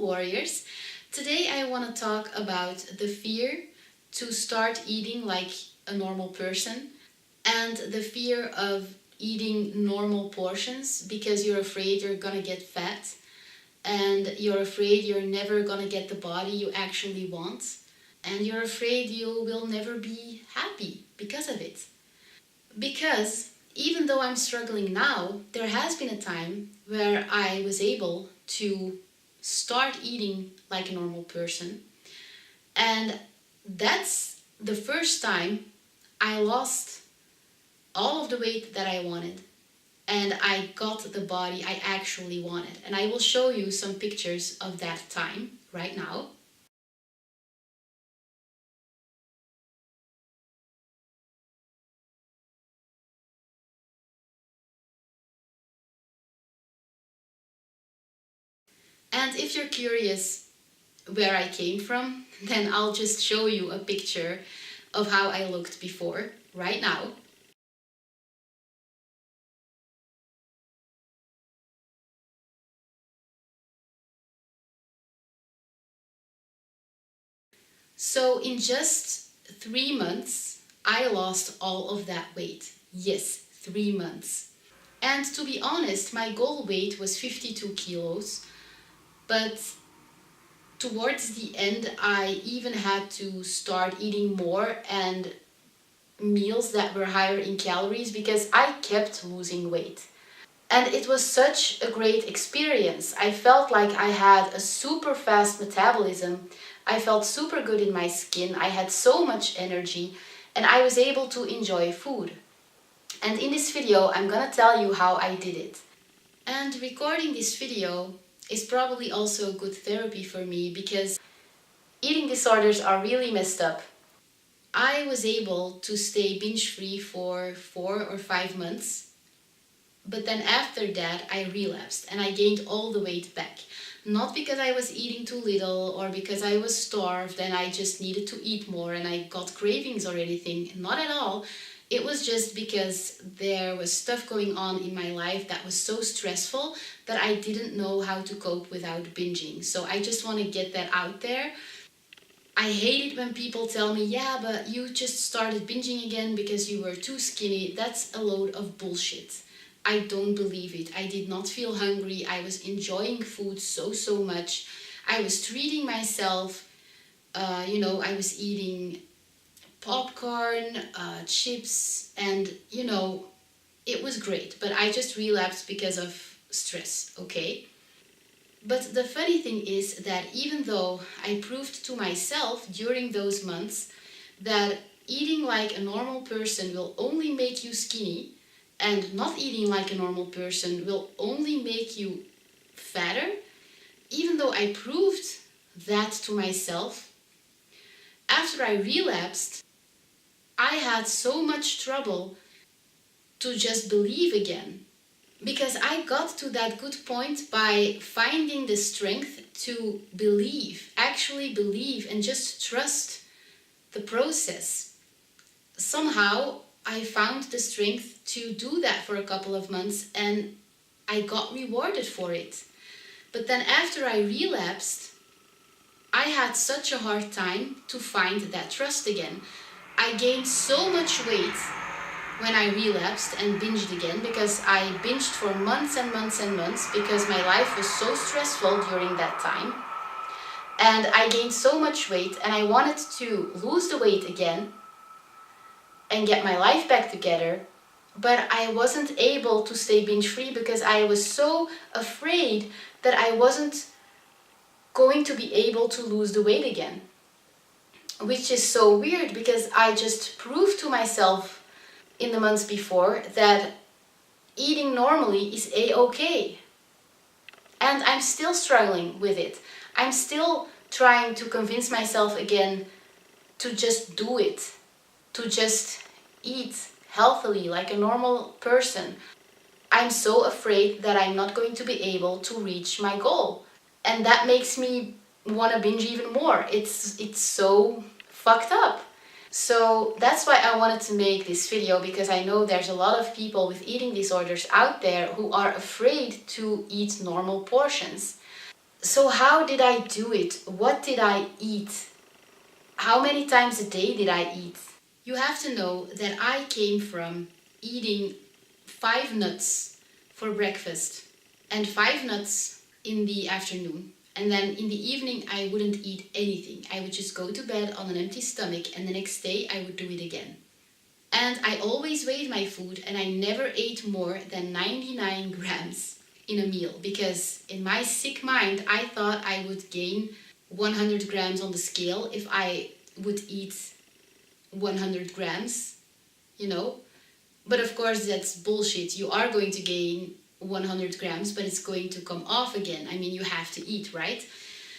warriors. Today I want to talk about the fear to start eating like a normal person and the fear of eating normal portions because you're afraid you're gonna get fat and you're afraid you're never gonna get the body you actually want and you're afraid you will never be happy because of it. Because even though I'm struggling now, there has been a time where I was able to start eating like a normal person. And that's the first time I lost all of the weight that I wanted. And I got the body I actually wanted. And I will show you some pictures of that time right now. And if you're curious where I came from, then I'll just show you a picture of how I looked before, right now. So in just 3 months, I lost all of that weight. Yes, 3 months. And to be honest, my goal weight was 52 kilos, but towards the end, I even had to start eating more and meals that were higher in calories because I kept losing weight. And it was such a great experience. I felt like I had a super fast metabolism. I felt super good in my skin. I had so much energy and I was able to enjoy food. And in this video, I'm gonna tell you how I did it. And recording this video is probably also good therapy for me because eating disorders are really messed up. I was able to stay binge-free for 4 or 5 months, but then after that I relapsed and I gained all the weight back. Not because I was eating too little or because I was starved and I just needed to eat more and I got cravings or anything, not at all. It was just because there was stuff going on in my life that was so stressful that I didn't know how to cope without binging. So I just want to get that out there. I hate it when people tell me, yeah, but you just started binging again because you were too skinny. That's a load of bullshit. I don't believe it. I did not feel hungry. I was enjoying food so much. I was treating myself. I was eating popcorn, chips, and it was great. But I just relapsed because of stress, okay? But the funny thing is that even though I proved to myself during those months that eating like a normal person will only make you skinny and not eating like a normal person will only make you fatter, even though I proved that to myself, after I relapsed, I had so much trouble to just believe again. Because I got to that good point by finding the strength to believe, actually believe, and just trust the process. Somehow I found the strength to do that for a couple of months and I got rewarded for it. But then after I relapsed, I had such a hard time to find that trust again. I gained so much weight when I relapsed and binged again because I binged for months and months and months because my life was so stressful during that time. And I gained so much weight and I wanted to lose the weight again and get my life back together, but I wasn't able to stay binge-free because I was so afraid that I wasn't going to be able to lose the weight again. Which is so weird because I just proved to myself in the months before that eating normally is a-okay. And I'm still struggling with it. I'm still trying to convince myself again to just do it, to just eat healthily like a normal person. I'm so afraid that I'm not going to be able to reach my goal. And that makes me want to binge even more. It's so fucked up. So that's why I wanted to make this video, because I know there's a lot of people with eating disorders out there who are afraid to eat normal portions. So how did I do it? What did I eat? How many times a day did I eat? You have to know that I came from eating 5 nuts for breakfast and 5 nuts in the afternoon. And then in the evening, I wouldn't eat anything. I would just go to bed on an empty stomach, and the next day I would do it again. And I always weighed my food, and I never ate more than 99 grams in a meal, because in my sick mind, I thought I would gain 100 grams on the scale if I would eat 100 grams, you know. But of course, that's bullshit. You are going to gain 100 grams, but it's going to come off again. I mean, you have to eat, right?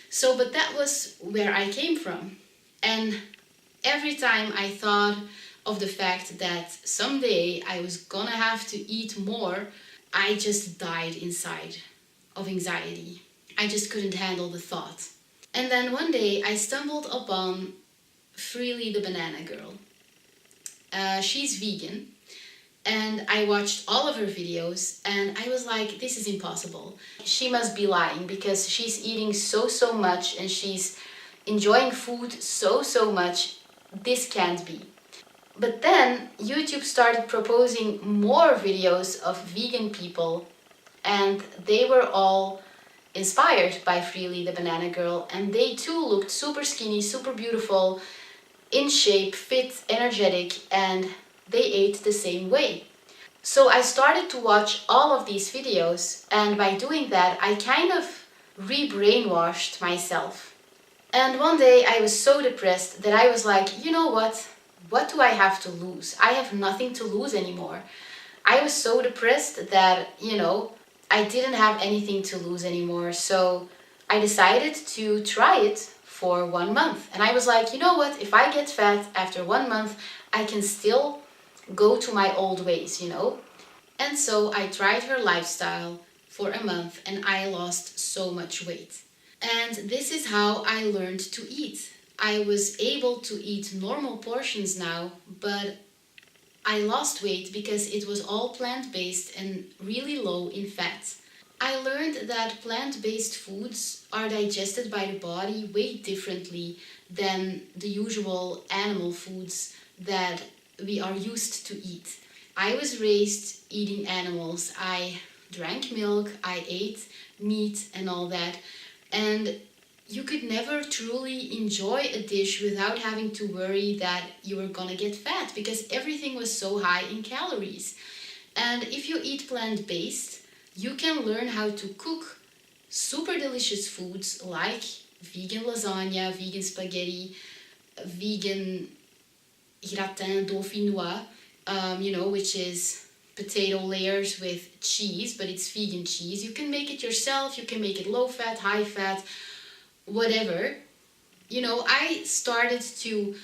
So, but that was where I came from. And every time I thought of the fact that someday I was gonna have to eat more, I just died inside of anxiety. I just couldn't handle the thought. And then one day I stumbled upon Freelee the banana girl. She's vegan, and I watched all of her videos, and I was like, this is impossible. She must be lying, because she's eating so much and she's enjoying food so much. This can't be. But then YouTube started proposing more videos of vegan people, and they were all inspired by Freelee the banana girl, and they too looked super skinny, super beautiful, in shape, fit, energetic, and they ate the same way. So I started to watch all of these videos, and by doing that, I kind of re-brainwashed myself. And one day I was so depressed that I was like, you know what? What do I have to lose? I have nothing to lose anymore. I was so depressed that, I didn't have anything to lose anymore. So I decided to try it for 1 month. And I was like, you know what? If I get fat after 1 month, I can still go to my old ways, And so I tried her lifestyle for a month, and I lost so much weight. And this is how I learned to eat. I was able to eat normal portions now, but I lost weight because it was all plant-based and really low in fat. I learned that plant-based foods are digested by the body way differently than the usual animal foods that we are used to eat. I was raised eating animals. I drank milk, I ate meat and all that. And you could never truly enjoy a dish without having to worry that you were gonna get fat, because everything was so high in calories. And if you eat plant-based, you can learn how to cook super delicious foods like vegan lasagna, vegan spaghetti, vegan gratin dauphinois, which is potato layers with cheese, but it's vegan cheese. You can make it yourself, you can make it low fat, high fat, whatever. I started to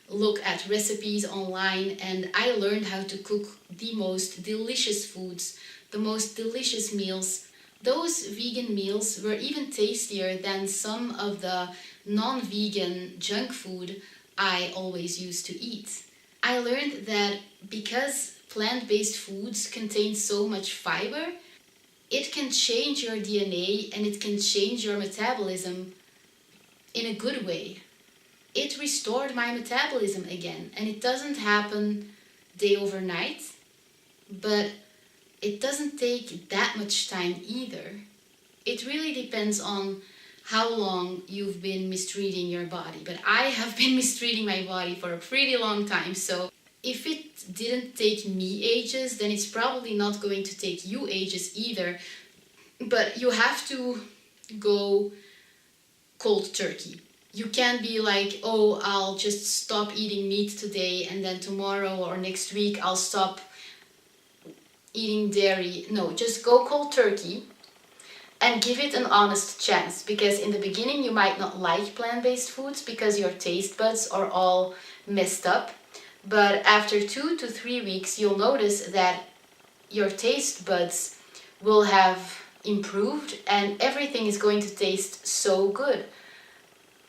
look at recipes online, and I learned how to cook the most delicious foods, the most delicious meals. Those vegan meals were even tastier than some of the non-vegan junk food I always used to eat. I learned that because plant-based foods contain so much fiber, it can change your DNA and it can change your metabolism in a good way. It restored my metabolism again, and it doesn't happen day overnight, but it doesn't take that much time either. It really depends on how long you've been mistreating your body, but I have been mistreating my body for a pretty long time, so if it didn't take me ages, then it's probably not going to take you ages either. But you have to go cold turkey. You can't be like, oh, I'll just stop eating meat today and then tomorrow or next week I'll stop eating dairy. No, just go cold turkey and give it an honest chance, because in the beginning you might not like plant-based foods because your taste buds are all messed up. But after 2 to 3 weeks, you'll notice that your taste buds will have improved and everything is going to taste so good.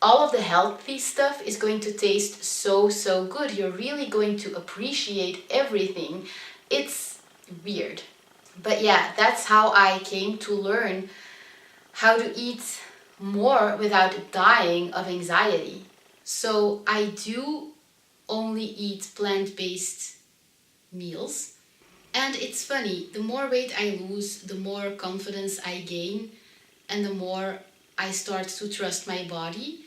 All of the healthy stuff is going to taste so good. You're really going to appreciate everything. It's weird. But yeah, that's how I came to learn how to eat more without dying of anxiety. So I do only eat plant-based meals. And it's funny, the more weight I lose, the more confidence I gain, and the more I start to trust my body.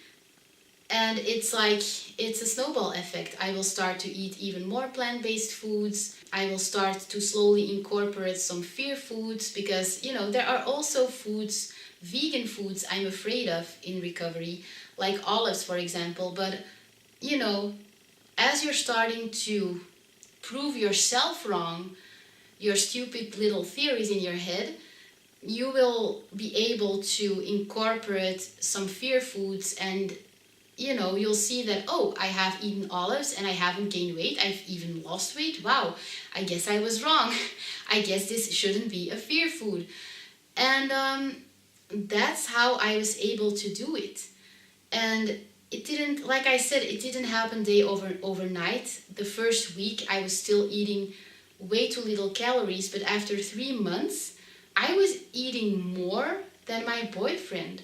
And it's like, it's a snowball effect. I will start to eat even more plant-based foods. I will start to slowly incorporate some fear foods because, you know, there are also foods, vegan foods I'm afraid of in recovery, like olives, for example. But, you know, as you're starting to prove yourself wrong, your stupid little theories in your head, you will be able to incorporate some fear foods, and you know, you'll see that, oh, I have eaten olives and I haven't gained weight. I've even lost weight. Wow, I guess I was wrong. I guess this shouldn't be a fear food. And that's how I was able to do it. And it didn't, like I said, it didn't happen overnight. The first week I was still eating way too little calories, but after 3 months, I was eating more than my boyfriend.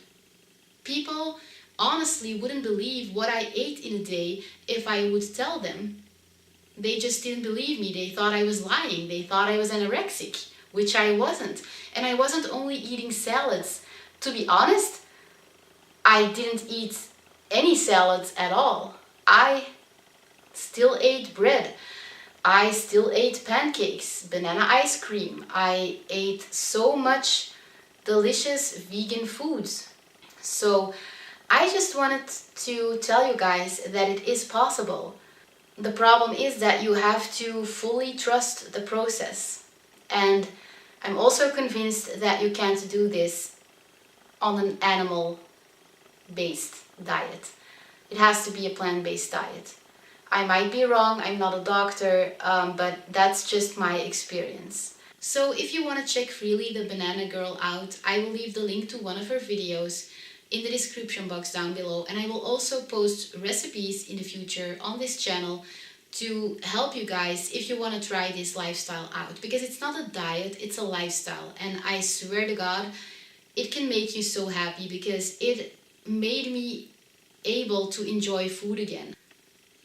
People honestly wouldn't believe what I ate in a day if I would tell them. They just didn't believe me. They thought I was lying. They thought I was anorexic, which I wasn't. And I wasn't only eating salads. To be honest, I didn't eat any salads at all. I still ate bread. I still ate pancakes, banana ice cream. I ate so much delicious vegan foods. So I just wanted to tell you guys that it is possible. The problem is that you have to fully trust the process. And I'm also convinced that you can't do this on an animal-based diet. It has to be a plant-based diet. I might be wrong, I'm not a doctor, but that's just my experience. So if you want to check Freelee the Banana Girl out, I will leave the link to one of her videos in the description box down below, and I will also post recipes in the future on this channel to help you guys if you want to try this lifestyle out, because it's not a diet, it's a lifestyle, and I swear to God it can make you so happy because it made me able to enjoy food again.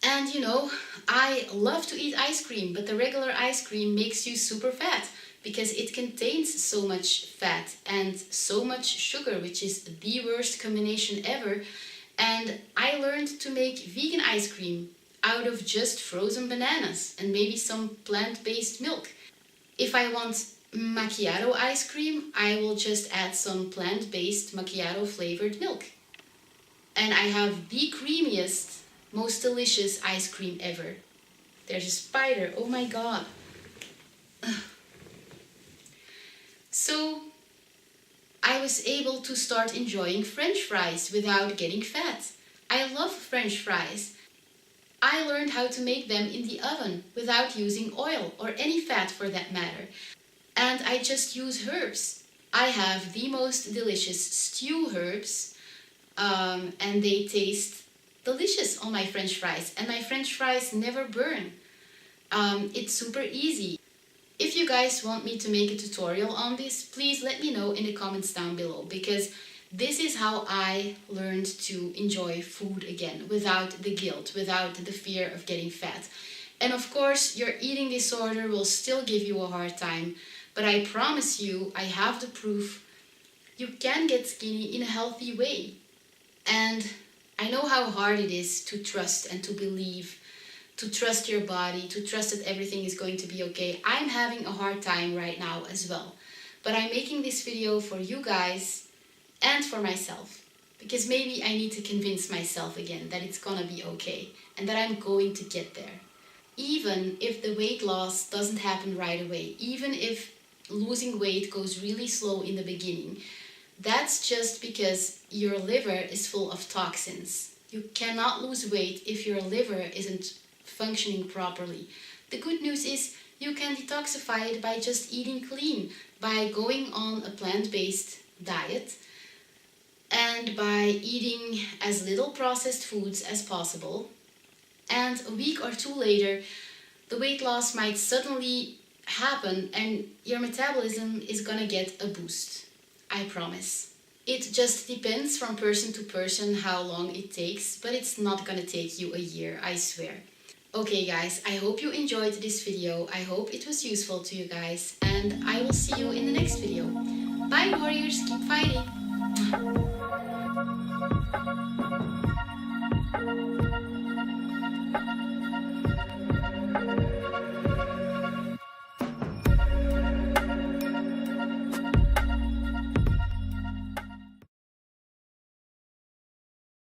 And you know, I love to eat ice cream, but the regular ice cream makes you super fat because it contains so much fat and so much sugar, which is the worst combination ever. And I learned to make vegan ice cream out of just frozen bananas and maybe some plant-based milk. If I want macchiato ice cream, I will just add some plant-based macchiato flavored milk. And I have the creamiest, most delicious ice cream ever. There's a spider, oh my god. So I was able to start enjoying French fries without getting fat. I love French fries. I learned how to make them in the oven without using oil or any fat for that matter. And I just use herbs. I have the most delicious stew herbs, and they taste delicious on my French fries. And my French fries never burn. It's super easy. If you guys want me to make a tutorial on this, please let me know in the comments down below, because this is how I learned to enjoy food again, without the guilt, without the fear of getting fat. And of course, your eating disorder will still give you a hard time, but I promise you, I have the proof, you can get skinny in a healthy way. And I know how hard it is to trust and to believe, to trust your body, to trust that everything is going to be okay. I'm having a hard time right now as well. But I'm making this video for you guys and for myself, because maybe I need to convince myself again that it's gonna be okay and that I'm going to get there. Even if the weight loss doesn't happen right away, even if losing weight goes really slow in the beginning, that's just because your liver is full of toxins. You cannot lose weight if your liver isn't functioning properly. The good news is you can detoxify it by just eating clean, by going on a plant-based diet, and by eating as little processed foods as possible. And a week or two later, the weight loss might suddenly happen and your metabolism is gonna get a boost. I promise. It just depends from person to person how long it takes, but it's not gonna take you a year, I swear. Okay guys, I hope you enjoyed this video. I hope it was useful to you guys, and I will see you in the next video. Bye warriors, keep fighting!